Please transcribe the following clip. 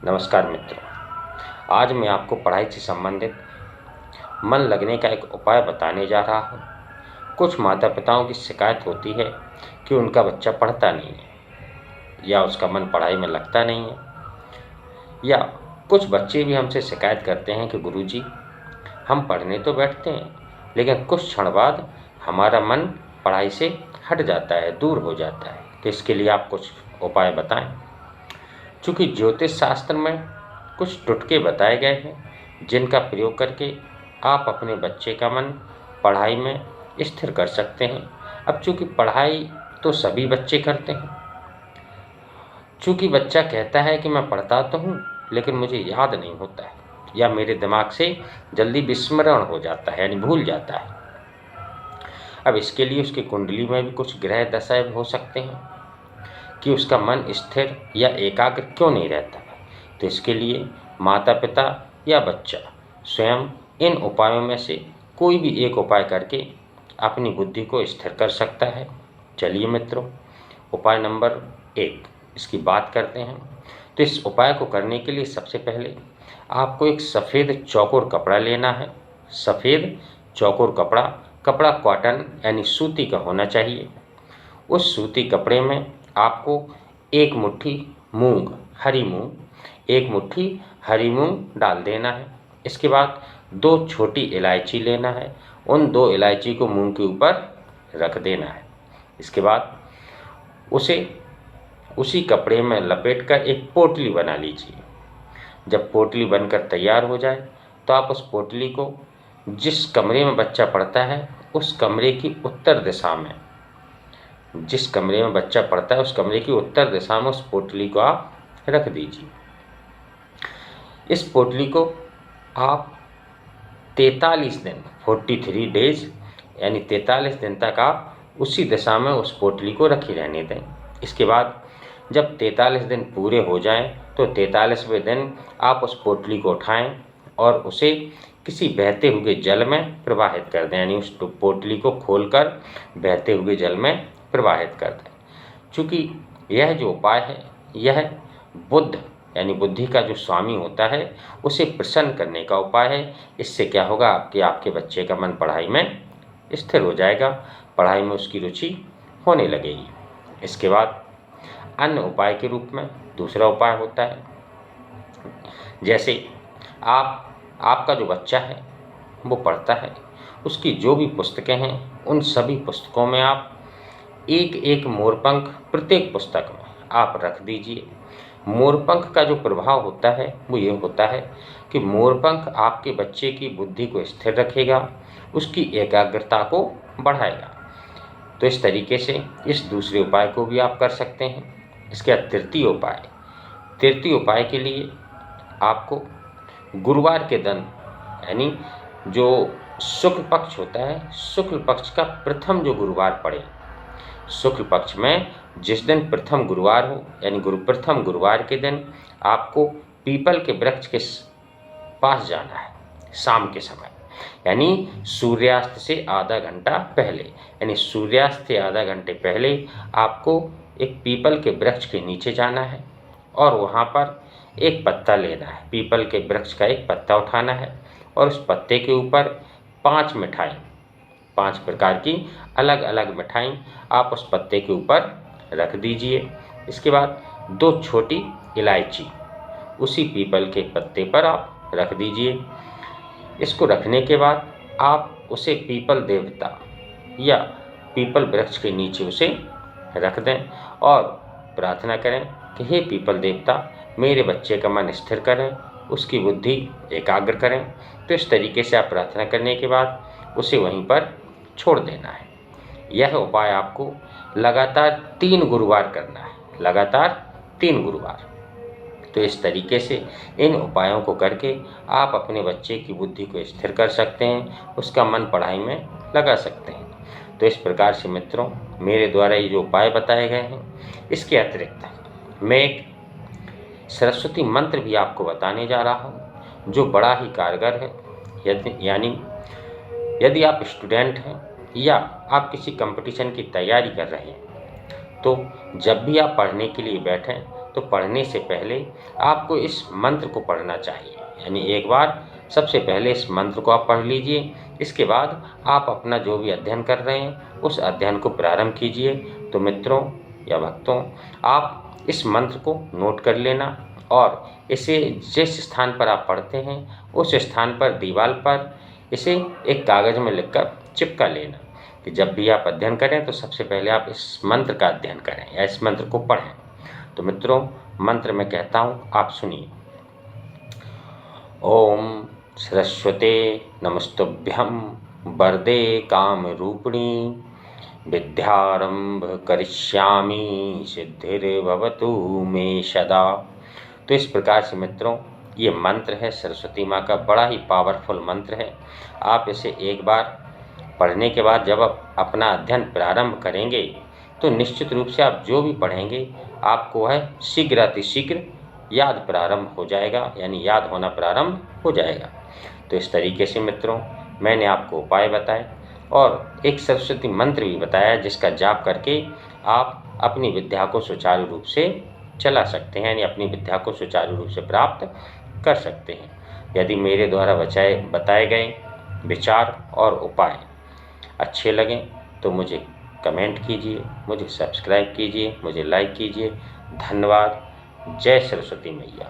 नमस्कार मित्रों। आज मैं आपको पढ़ाई से संबंधित मन लगने का एक उपाय बताने जा रहा हूँ। कुछ माता पिताओं की शिकायत होती है कि उनका बच्चा पढ़ता नहीं है या उसका मन पढ़ाई में लगता नहीं है, या कुछ बच्चे भी हमसे शिकायत करते हैं कि गुरुजी, हम पढ़ने तो बैठते हैं लेकिन कुछ क्षण बाद हमारा मन पढ़ाई से हट जाता है, दूर हो जाता है। तो इसके लिए आप कुछ उपाय बताएं। चूँकि ज्योतिष शास्त्र में कुछ टुटके बताए गए हैं जिनका प्रयोग करके आप अपने बच्चे का मन पढ़ाई में स्थिर कर सकते हैं। अब चूँकि पढ़ाई तो सभी बच्चे करते हैं, चूँकि बच्चा कहता है कि मैं पढ़ता तो हूँ लेकिन मुझे याद नहीं होता है या मेरे दिमाग से जल्दी विस्मरण हो जाता है, यानी भूल जाता है। अब इसके लिए उसकी कुंडली में भी कुछ ग्रह दशाएं हो सकते हैं कि उसका मन स्थिर या एकाग्र क्यों नहीं रहता है। तो इसके लिए माता पिता या बच्चा स्वयं इन उपायों में से कोई भी एक उपाय करके अपनी बुद्धि को स्थिर कर सकता है। चलिए मित्रों, उपाय नंबर 1 इसकी बात करते हैं। तो इस उपाय को करने के लिए सबसे पहले आपको एक सफ़ेद चौकोर कपड़ा लेना है। सफ़ेद चौकोर कपड़ा कॉटन यानी सूती का होना चाहिए। उस सूती कपड़े में आपको एक मुट्ठी मूंग, एक मुट्ठी हरी मूंग डाल देना है। इसके बाद 2 छोटी इलायची लेना है। उन 2 इलायची को मूंग के ऊपर रख देना है। इसके बाद उसे उसी कपड़े में लपेटकर एक पोटली बना लीजिए। जब पोटली बनकर तैयार हो जाए तो आप उस पोटली को जिस कमरे में बच्चा पढ़ता है उस कमरे की उत्तर दिशा में, जिस कमरे में बच्चा पढ़ता है उस कमरे की उत्तर दिशा में उस पोटली को आप रख दीजिए। इस पोटली को आप 43 दिन 43 डेज यानी 43 दिन तक आप उसी दिशा में उस पोटली को रखी रहने दें। इसके बाद जब 43 दिन पूरे हो जाएं तो 43वें दिन आप उस पोटली को उठाएं और उसे किसी बहते हुए जल में प्रवाहित कर दें, यानी उस पोटली को खोलकर बहते हुए जल में प्रवाहित कर दें। चूँकि यह जो उपाय है यह बुद्ध यानी बुद्धि का जो स्वामी होता है उसे प्रसन्न करने का उपाय है। इससे क्या होगा, आपके बच्चे का मन पढ़ाई में स्थिर हो जाएगा, पढ़ाई में उसकी रुचि होने लगेगी। इसके बाद अन्य उपाय के रूप में दूसरा उपाय होता है, जैसे आपका जो बच्चा है वो पढ़ता है, उसकी जो भी पुस्तकें हैं उन सभी पुस्तकों में आप एक मोरपंख प्रत्येक पुस्तक में आप रख दीजिए। मोरपंख का जो प्रभाव होता है वो ये होता है कि मोरपंख आपके बच्चे की बुद्धि को स्थिर रखेगा, उसकी एकाग्रता को बढ़ाएगा। तो इस तरीके से इस दूसरे उपाय को भी आप कर सकते हैं। इसके बाद तृतीय उपाय के लिए आपको गुरुवार के दिन, यानी जो शुक्ल पक्ष होता है, शुक्ल पक्ष का प्रथम जो गुरुवार पड़े, शुक्ल पक्ष में जिस दिन प्रथम गुरुवार हो, यानी प्रथम गुरुवार के दिन आपको पीपल के वृक्ष के पास जाना है शाम के समय, यानी सूर्यास्त से आधा घंटा पहले, यानी सूर्यास्त से आधा घंटे पहले आपको एक पीपल के वृक्ष के नीचे जाना है और वहाँ पर एक पत्ता लेना है। पीपल के वृक्ष का एक पत्ता उठाना है और उस पत्ते के ऊपर 5 प्रकार की अलग अलग मिठाई आप उस पत्ते के ऊपर रख दीजिए। इसके बाद 2 छोटी इलायची उसी पीपल के पत्ते पर आप रख दीजिए। इसको रखने के बाद आप उसे पीपल देवता या पीपल वृक्ष के नीचे उसे रख दें और प्रार्थना करें कि हे पीपल देवता, मेरे बच्चे का मन स्थिर करें, उसकी बुद्धि एकाग्र करें। तो इस तरीके से आप प्रार्थना करने के बाद उसे वहीं पर छोड़ देना है। यह उपाय आपको लगातार 3 गुरुवार करना है, लगातार 3 गुरुवार। तो इस तरीके से इन उपायों को करके आप अपने बच्चे की बुद्धि को स्थिर कर सकते हैं, उसका मन पढ़ाई में लगा सकते हैं। तो इस प्रकार से मित्रों, मेरे द्वारा ये जो उपाय बताए गए हैं, इसके अतिरिक्त मैं एक सरस्वती मंत्र भी आपको बताने जा रहा हूँ जो बड़ा ही कारगर है। यदि आप स्टूडेंट हैं या आप किसी कंपटीशन की तैयारी कर रहे हैं तो जब भी आप पढ़ने के लिए बैठें तो पढ़ने से पहले आपको इस मंत्र को पढ़ना चाहिए। यानी एक बार सबसे पहले इस मंत्र को आप पढ़ लीजिए। इसके बाद आप अपना जो भी अध्ययन कर रहे हैं उस अध्ययन को प्रारंभ कीजिए। तो मित्रों या भक्तों, आप इस मंत्र को नोट कर लेना और इसे जिस स्थान पर आप पढ़ते हैं उस स्थान पर दीवार पर इसे एक कागज़ में लिखकर चिपका लेना कि जब भी आप अध्ययन करें तो सबसे पहले आप इस मंत्र का अध्ययन करें या इस मंत्र को पढ़ें। तो मित्रों, मंत्र मैं कहता हूँ, आप सुनिए। ओम सरस्वते नमस्तुभ्यं वरदे कामरूपिणी विद्यारंभ करिष्यामि सिद्धिर्भवतु मे सदा। तो इस प्रकार से मित्रों, ये मंत्र है सरस्वती माँ का, बड़ा ही पावरफुल मंत्र है। आप इसे एक बार पढ़ने के बाद जब आप अपना अध्ययन प्रारंभ करेंगे तो निश्चित रूप से आप जो भी पढ़ेंगे आपको वह शीघ्र अतिशीघ्र याद प्रारंभ हो जाएगा, यानी याद होना प्रारंभ हो जाएगा। तो इस तरीके से मित्रों, मैंने आपको उपाय बताए और एक सरस्वती मंत्र भी बताया जिसका जाप करके आप अपनी विद्या को सुचारू रूप से चला सकते हैं, यानी अपनी विद्या को सुचारू रूप से प्राप्त कर सकते हैं। यदि मेरे द्वारा बताए गए विचार और उपाय अच्छे लगें तो मुझे कमेंट कीजिए, मुझे सब्सक्राइब कीजिए, मुझे लाइक कीजिए। धन्यवाद। जय सरस्वती मैया।